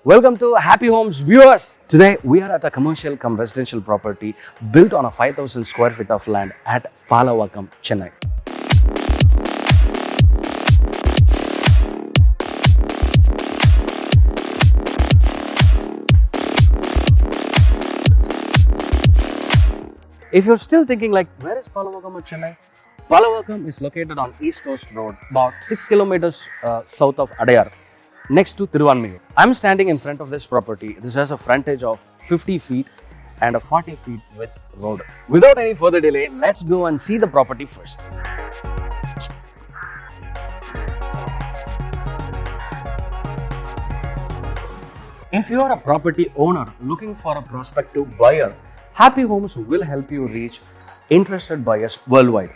Welcome to Happy Homes viewers. Today we are at a commercial cum residential property built on a 5,000 square feet of land at Palavakam, Chennai. If you're still thinking like, where is Palavakam at Chennai? Palavakam is located on East Coast Road, about 6 kilometers south of Adayar, next to Thiruvanmiyur. I'm standing in front of this property. This has a frontage of 50 feet and a 40 feet width road. Without any further delay, let's go and see the property first. If you are a property owner looking for a prospective buyer, Happy Homes will help you reach interested buyers worldwide.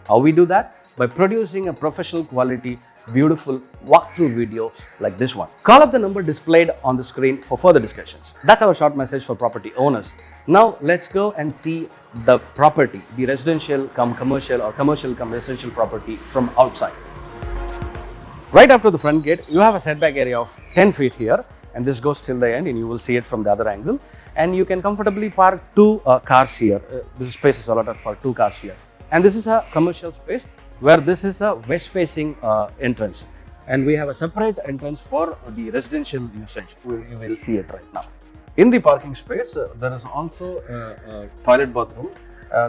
How we do that? By producing a professional quality, beautiful walkthrough videos like this one. Call up the number displayed on the screen for further discussions. That's our short message for property owners. Now let's go and see the property, the residential cum commercial or commercial cum residential property from outside. Right after the front gate, you have a setback area of 10 feet here, and this goes till the end, and you will see it from the other angle. And you can comfortably park two cars here. This space is allotted for two cars here. And this is a commercial space where this is a west-facing entrance. And we have a separate entrance for the residential usage. You will see it right now. In the parking space, there is also a toilet bathroom.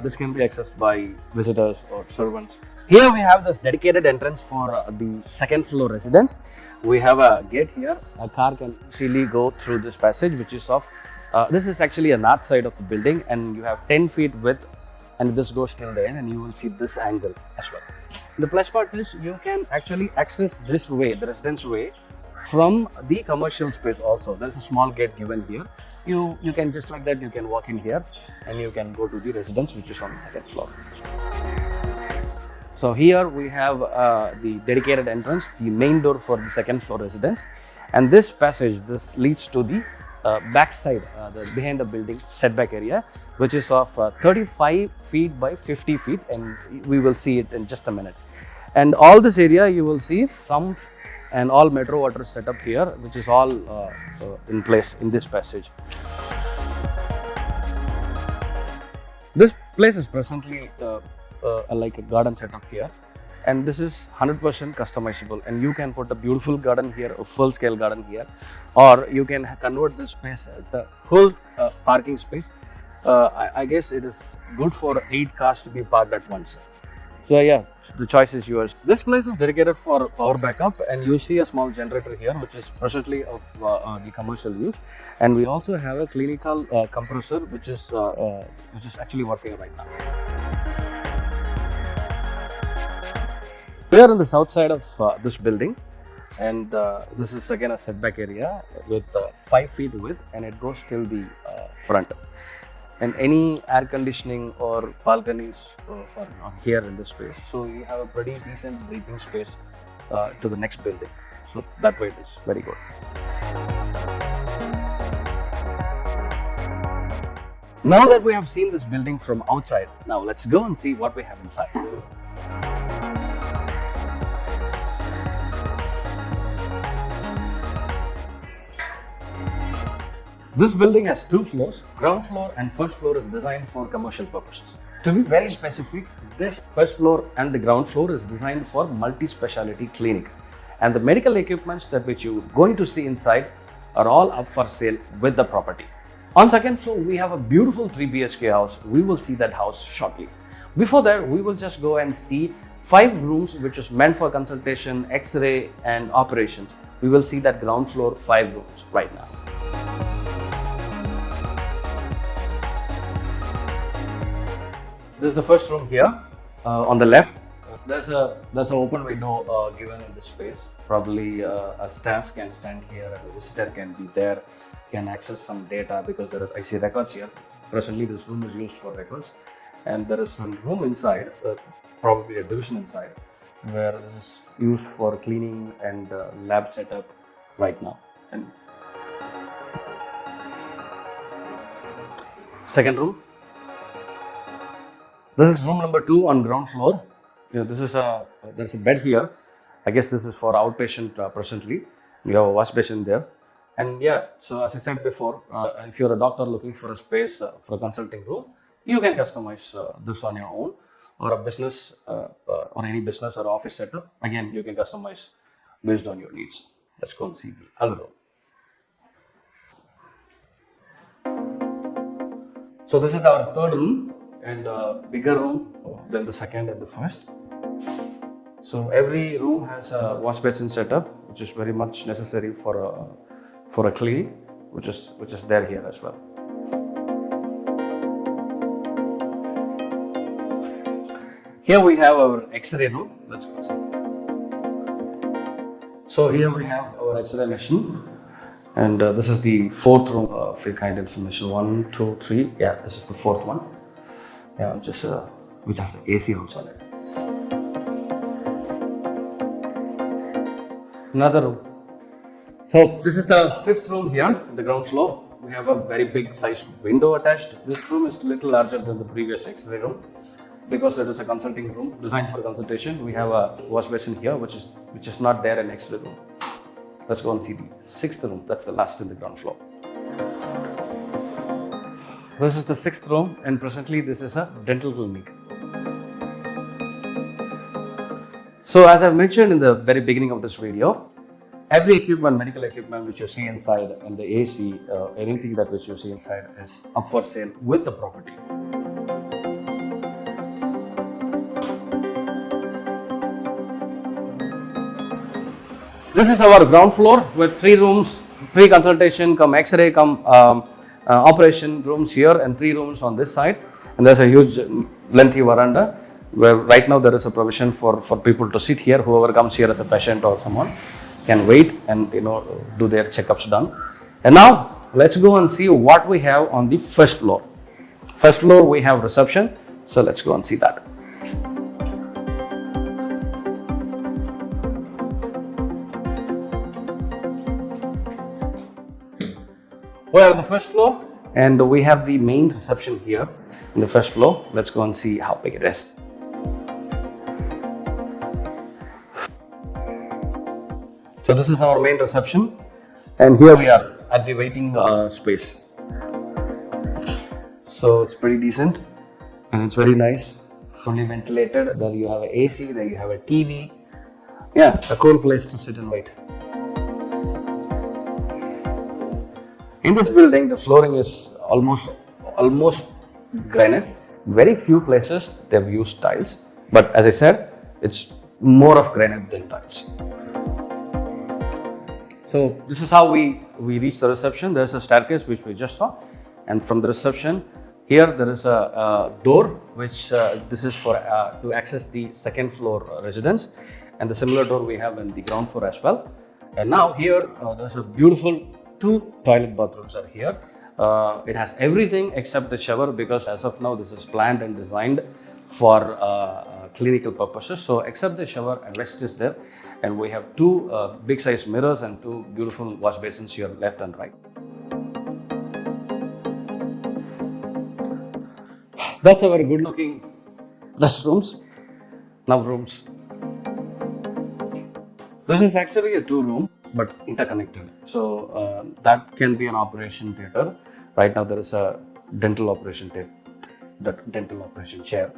This can be accessed by visitors or servants. Here we have this dedicated entrance for the second floor residence. We have a gate here. A car can easily go through this passage, which is of this is actually a north side of the building, and you have 10 feet width, and this goes till the end, and you will see this angle as well. The plus part is you can actually access this way, the residence way, from the commercial space also. There is a small gate given here. You can just like that, you can walk in here, and you can go to the residence, which is on the second floor. So here we have the dedicated entrance, the main door for the second floor residence, and this passage, this leads to the back side, behind the building setback area, which is of 35 feet by 50 feet, and we will see it in just a minute. And all this area you will see sump and all metro water setup here, which is all in place in this passage. This place is presently like a garden setup here, and this is 100% customizable, and you can put a beautiful garden here, a full scale garden here, or you can convert this space the whole parking space. I guess it is good for 8 cars to be parked at once. So yeah, the choice is yours. This place is dedicated for power backup, and you see a small generator here, which is presently of the commercial use, and we also have a clinical compressor, which is actually working right now. We are on the south side of this building, and this is again a setback area with 5 feet width, and it goes till the front. And any air conditioning or balconies are here in this space, so you have a pretty decent breathing space to the next building. So that way it is very good. Now that we have seen this building from outside, now let's go and see what we have inside. This building has 2 floors. Ground floor and first floor is designed for commercial purposes. To be very specific, this first floor and the ground floor is designed for multi-speciality clinic. And the medical equipments that which you're going to see inside are all up for sale with the property. On second floor, we have a beautiful 3 BHK house. We will see that house shortly. Before that, we will just go and see 5 rooms which is meant for consultation, X-ray and operations. We will see that ground floor 5 rooms right now. This is the first room here. On the left, there's an open window given in this space. Probably a staff can stand here, a visitor can be there, can access some data because there are, I see records here. Presently, this room is used for records, and there is some room inside, probably a division inside, where this is used for cleaning and lab setup right now. And second room. This is room number 2 on ground floor. This is there's a bed here. I guess this is for outpatient presently. You have a wash basin there. And yeah, so as I said before, if you're a doctor looking for a space for a consulting room, you can customize this on your own, or a business or any business or office setup. Again, you can customize based on your needs. Let's go and see the other room. So this is our third room, and bigger room than the second and the first. So every room has a wash basin setup, which is very much necessary for a clinic, which is there here as well. Here we have our X-ray room. Let's go see. So here we have our X-ray machine, and this is the fourth room for kind information. 1, 2, 3. Yeah, this is the fourth one. Yeah, which has the AC also in it. Another room. So this is the fifth room here, the ground floor. We have a very big sized window attached. This room is a little larger than the previous X-ray room because it is a consulting room designed for consultation. We have a wash basin here, which is not there in X-ray room. Let's go and see the sixth room. That's the last in the ground floor. This is the sixth room, and presently this is a dental clinic. So as I mentioned in the very beginning of this video, every equipment, medical equipment which you see inside, and the AC, anything that which you see inside is up for sale with the property. This is our ground floor with 3 rooms, 3 consultation, come X-ray, come operation rooms here, and 3 rooms on this side. And there's a huge lengthy veranda where right now there is a provision for people to sit here. Whoever comes here as a patient or someone can wait and do their checkups done. And now let's go and see what we have on the first floor. First floor we have reception, so let's go and see that. We are on the first floor, and we have the main reception here in the first floor. Let's go and see how big it is. So this is our main reception, and here we are at the waiting space. So it's pretty decent, and it's very nice, fully ventilated. There you have an AC, there you have a TV. Yeah, a cool place to sit and wait. In this building, the flooring is almost granite. Very few places they've used tiles, but as I said, it's more of granite than tiles. So this is how we reach the reception. There's a staircase which we just saw, and from the reception here there is a door which this is for to access the second floor residence, and the similar door we have in the ground floor as well. And now here there's a beautiful 2 toilet bathrooms are here. It has everything except the shower because as of now this is planned and designed for clinical purposes. So except the shower, and rest is there, and we have 2 big size mirrors and 2 beautiful wash basins here left and right. That's a very good looking restrooms. Now rooms. This is actually a 2-room but interconnected. So that can be an operation theater. Right now there is a dental operation theater. That dental operation chair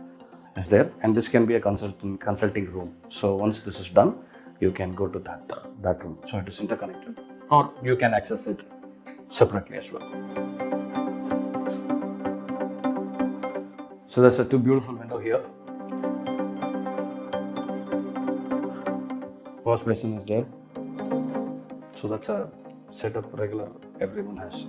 is there, and this can be a consulting room. So once this is done, you can go to that room. So it is interconnected, or you can access it separately as well. So there's a 2 beautiful window here. Wash basin is there. So that's a setup regular everyone has.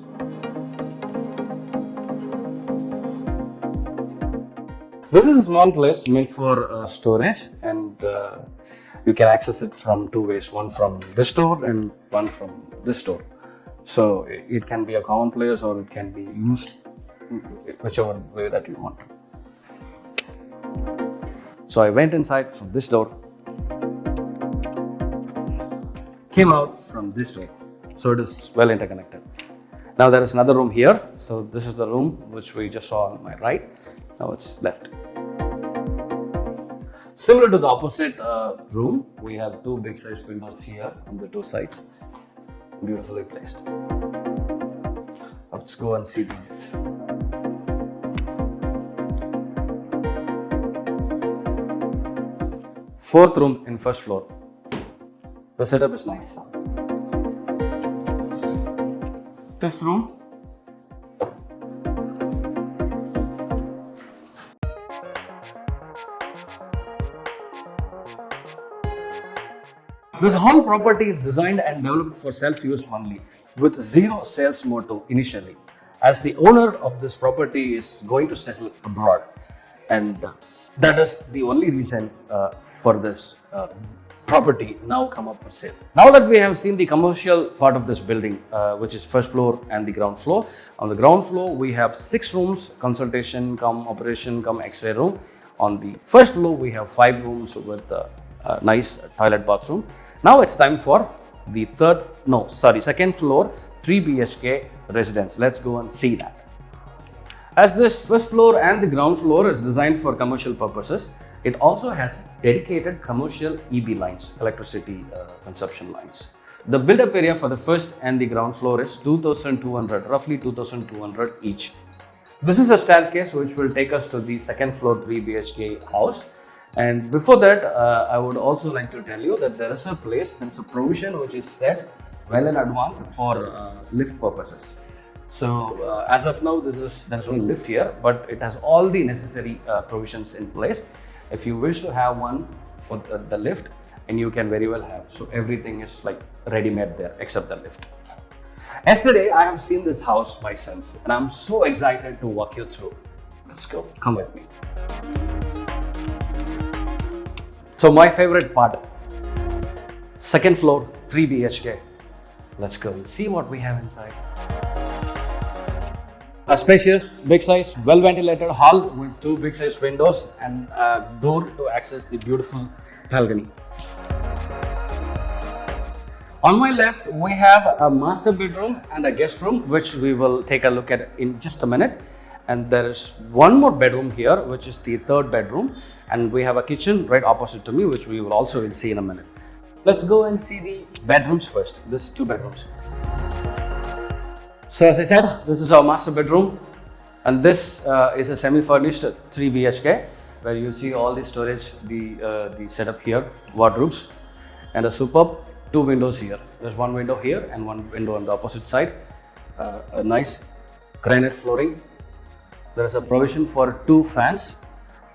This is a small place made for storage, and you can access it from 2 ways, one from this door and one from this door. So it can be a common place or it can be used whichever way that you want. So I went inside from this door, came out from this door. So it is well interconnected. Now there is another room here. So this is the room which we just saw on my right. Now it's left. Similar to the opposite room, we have 2 big size windows here on the 2 sides. beautifully placed. Let's go and see the fourth room in first floor. The setup is nice. Fifth room. This whole property is designed and developed for self-use only, with zero sales motto initially, as the owner of this property is going to settle abroad, and that is the only reason for this property now come up for sale. Now that we have seen the commercial part of this building, which is first floor and the ground floor, on the ground floor we have 6 rooms, consultation come operation come x-ray room. On the first floor we have 5 rooms with nice toilet bathroom. Now it's time for the second floor 3 BHK residence. Let's go and see that. As this first floor and the ground floor is designed for commercial purposes, it also has dedicated commercial EB lines, electricity consumption lines. The build-up area for the first and the ground floor is 2,200, roughly 2,200 each. This is a staircase which will take us to the second floor 3 BHK house. And before that, I would also like to tell you that there is a provision which is set well in advance for lift purposes. So as of now, there's no lift here, but it has all the necessary provisions in place. If you wish to have one for the lift, and you can very well have. So everything is like ready-made there except the lift. Yesterday, I have seen this house myself, and I'm so excited to walk you through. Let's go. Come with me. So my favorite part, second floor, 3 BHK. Let's go and see what we have inside. A spacious, big size, well ventilated hall with 2 big size windows and a door to access the beautiful balcony. On my left, we have a master bedroom and a guest room, which we will take a look at in just a minute. And there is one more bedroom here, which is the third bedroom. And we have a kitchen right opposite to me, which we will also see in a minute. Let's go and see the bedrooms first. This 2 bedrooms. So as I said, this is our master bedroom. And this is a semi-furnished 3 BHK, where you'll see all the storage, the setup here, wardrobes, and a superb 2 windows here. There's 1 window here and 1 window on the opposite side. A nice granite flooring. There is a provision for 2 fans.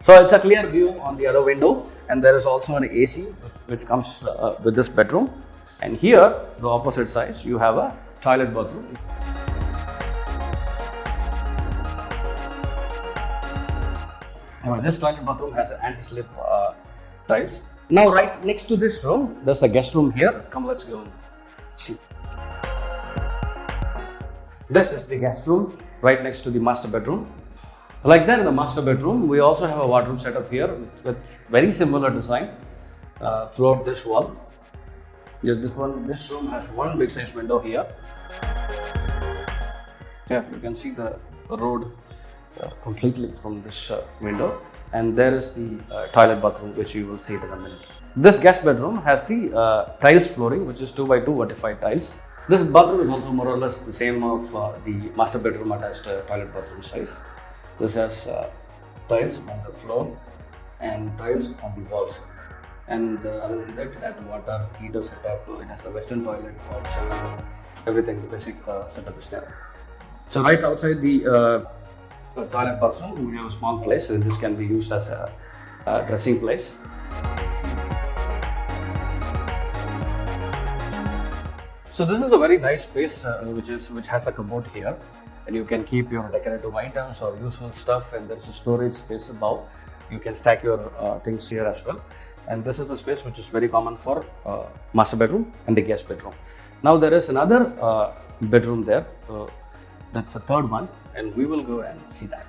So it's a clear view on the other window, and there is also an AC which comes with this bedroom. And here, the opposite side, you have a toilet bathroom. This toilet bathroom has an anti-slip tiles. Now, right next to this room, there's a guest room here. Come, let's go and see. This is the guest room right next to the master bedroom. Like that, in the master bedroom, we also have a wardrobe setup here with very similar design throughout this wall. This room has 1 big size window here. Yeah, you can see the road completely from this window, and there is the toilet bathroom, which you will see it in a minute. This guest bedroom has the tiles flooring, which is 2 by 2 vertified tiles. This bathroom is also more or less the same of the master bedroom attached toilet bathroom size. This has tiles on the floor and tiles on the walls. And other than that water heater setup, it has a western toilet, hot shower, everything, the basic setup is there. So right outside the toilet bathroom, we have a small place, so this can be used as a dressing place. So this is a very nice space which has a cupboard here, and you can keep your decorative items or useful stuff, and there is a storage space above. You can stack your things here as well. And this is a space which is very common for master bedroom and the guest bedroom. Now there is another bedroom there, that's the third one, and we will go and see that.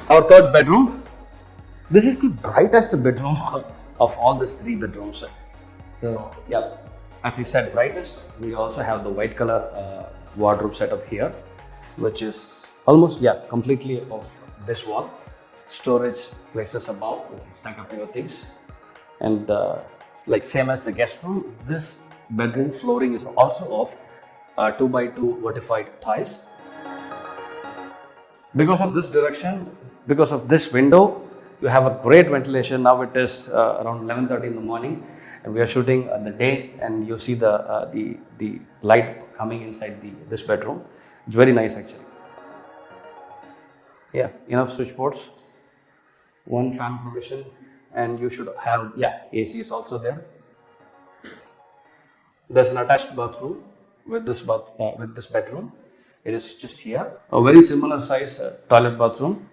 Our third bedroom. This is the brightest bedroom of all these 3 bedrooms. So yeah, as we said, brightest. We also have the white color wardrobe setup here, which is almost completely of this wall. Storage places above, you can stack up your things, and like same as the guest room, this bedroom flooring is also of 2x2 vertified tiles. Because of this direction, because of this window, you have a great ventilation. Now it is around 11:30 in the morning, and we are shooting the day, and you see the light coming inside this bedroom. It's very nice actually. Yeah, enough switchboards, one fan provision, and you should have AC is also there. There's an attached bathroom with this bedroom. It is just here. A very similar size toilet bathroom,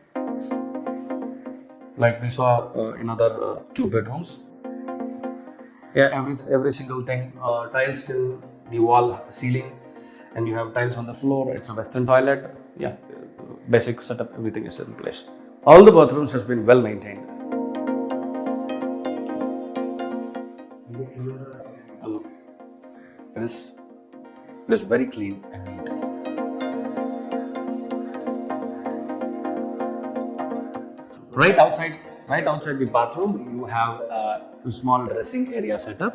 like we saw in other 2 bedrooms. Yeah, every single thing, tiles till the wall, ceiling, and you have tiles on the floor. It's a Western toilet. Yeah, basic setup, everything is in place. All the bathrooms has been well maintained. Hello. It is very clean and neat. Right outside the bathroom, you have a small dressing area setup,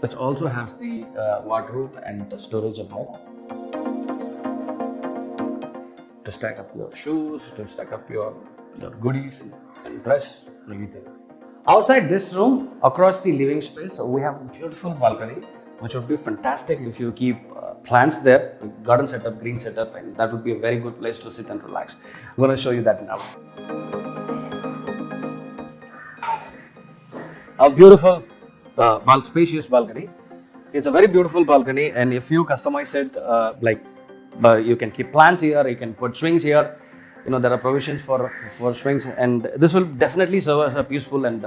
which also has the wardrobe and the storage above to stack up your shoes, to stack up your goodies and dress and everything. Outside this room, across the living space, we have a beautiful balcony, which would be fantastic if you keep plants there, garden setup, green setup, and that would be a very good place to sit and relax. I'm going to show you that now. A beautiful, spacious balcony. It's a very beautiful balcony, and if you customize it, you can keep plants here, you can put swings here. There are provisions for swings, and this will definitely serve as a peaceful and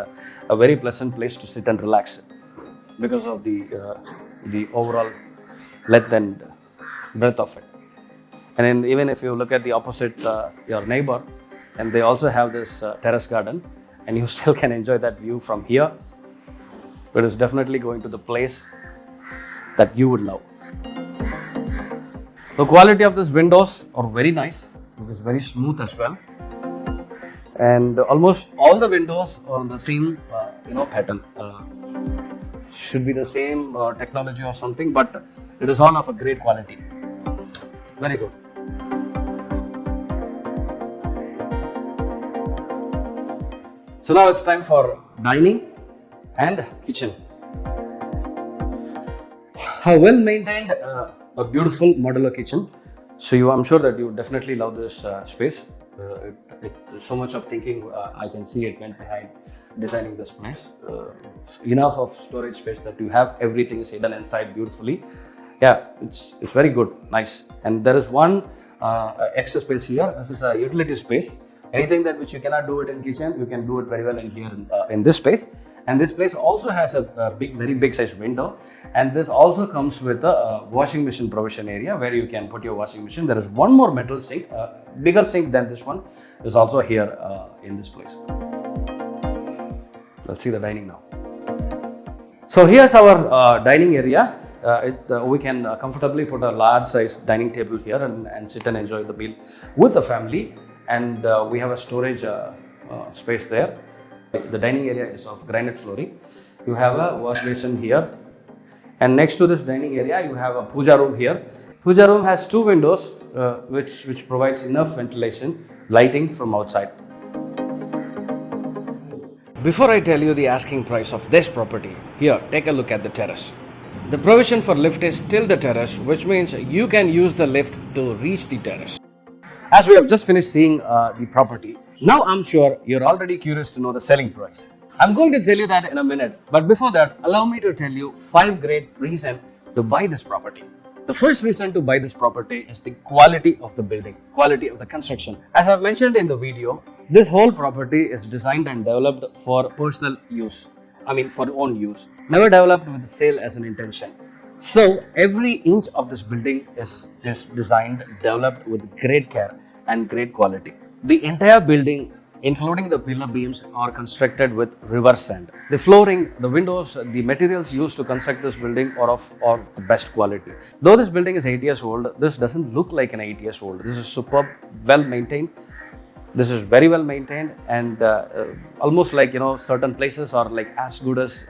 a very pleasant place to sit and relax because of the overall length and breadth of it. And then even if you look at the opposite, your neighbor, and they also have this terrace garden, and you still can enjoy that view from here. It is definitely going to the place that you would love. The quality of these windows are very nice. This is very smooth as well, and almost all the windows are on the same pattern. Should be the same technology or something, but it is all of a great quality. Very good. So now it's time for dining and kitchen. A well maintained, a beautiful modular kitchen. So I'm sure that you definitely love this space. So much of thinking I can see it went behind designing this place. Enough of storage space that you have everything is hidden inside beautifully. Yeah, it's very good, nice. And there is one extra space here. This is a utility space. Anything that which you cannot do it in kitchen, you can do it very well in here in this space. And this place also has a very big size window, and this also comes with a washing machine provision area where you can put your washing machine. There is one more metal sink, bigger sink than this one, is also here in this place. Let's see the dining now. So here's our dining area. We can comfortably put a large size dining table here and sit and enjoy the meal with the family, and we have a storage space there. The dining area is of granite flooring. You have a wash basin here, and next to this dining area you have a puja room here. Puja room has 2 windows which provides enough ventilation, lighting from outside. Before I tell you the asking price of this property, here take a look at the terrace. The provision for lift is till the terrace, which means you can use the lift to reach the terrace. As we have just finished seeing the property, now I'm sure you're already curious to know the selling price. I'm going to tell you that in a minute, but before that, allow me to tell you 5 great reasons to buy this property. The first reason to buy this property is the quality of the building, quality of the construction. As I've mentioned in the video, this whole property is designed and developed for personal use. For own use. Never developed with sale as an intention. So every inch of this building is designed, developed with great care and great quality. The entire building, including the pillar beams, are constructed with reverse sand. The flooring, the windows, the materials used to construct this building are of the best quality. Though this building is 8 years old, this doesn't look like an 8 years old. This is superb, well maintained, This is very well maintained and almost like, certain places are like as good as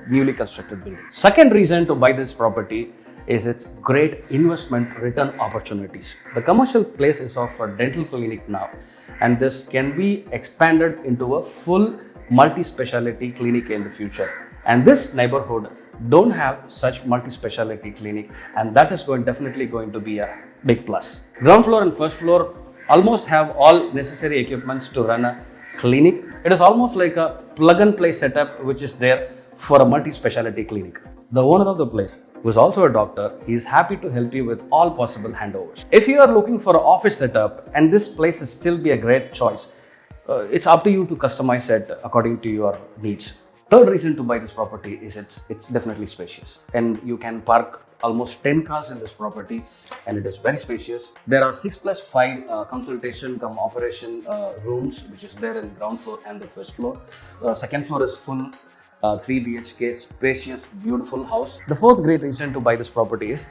newly constructed buildings. Second reason to buy this property is its great investment return opportunities. The commercial place is of a dental clinic now, and this can be expanded into a full multi-speciality clinic in the future. And this neighborhood don't have such multi-speciality clinic, and that is definitely going to be a big plus. Ground floor and first floor almost have all necessary equipments to run a clinic. It is almost like a plug and play setup which is there for a multi-speciality clinic. The owner of the place, who is also a doctor, he is happy to help you with all possible handovers. If you are looking for an office setup and this place is still be a great choice, it's up to you to customize it according to your needs. Third reason to buy this property is it's definitely spacious, and you can park almost 10 cars in this property, and it is very spacious. There are 6+5 consultation cum operation rooms which is there in ground floor and the first floor. Second floor is full 3 BHK spacious beautiful house. The fourth great reason to buy this property is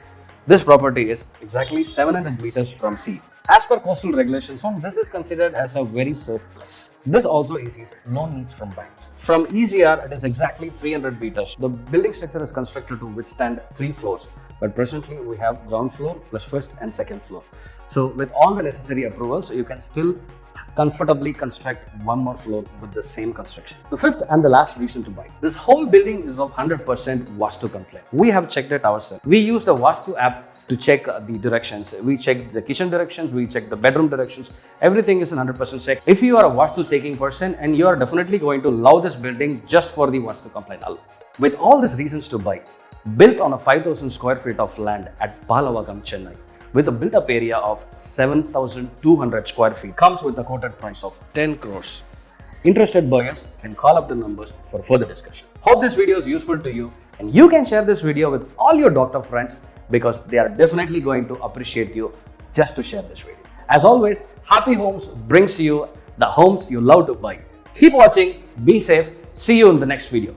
this property is exactly 700 meters from sea. As per coastal regulations, this is considered as a very safe place. This also eases no needs from banks. From ECR, it is exactly 300 meters. The building structure is constructed to withstand 3 floors, but presently we have ground floor plus first and second floor. So with all the necessary approvals, you can still comfortably construct one more floor with the same construction. The fifth and the last reason to buy. This whole building is of 100% Vastu compliant. We have checked it ourselves. We use the Vastu app to check the directions. We check the kitchen directions, we check the bedroom directions. Everything is 100% checked. If you are a Vastu taking person, and you are definitely going to love this building just for the Vastu compliant alone. With all these reasons to buy, built on a 5,000 square feet of land at Palavagam, Chennai, with a built-up area of 7,200 square feet, comes with a quoted price of 10 crores. Interested buyers can call up the numbers for further discussion. Hope this video is useful to you, and you can share this video with all your doctor friends, because they are definitely going to appreciate you just to share this video. As always, Happy Homes brings you the homes you love to buy. Keep watching, be safe, see you in the next video.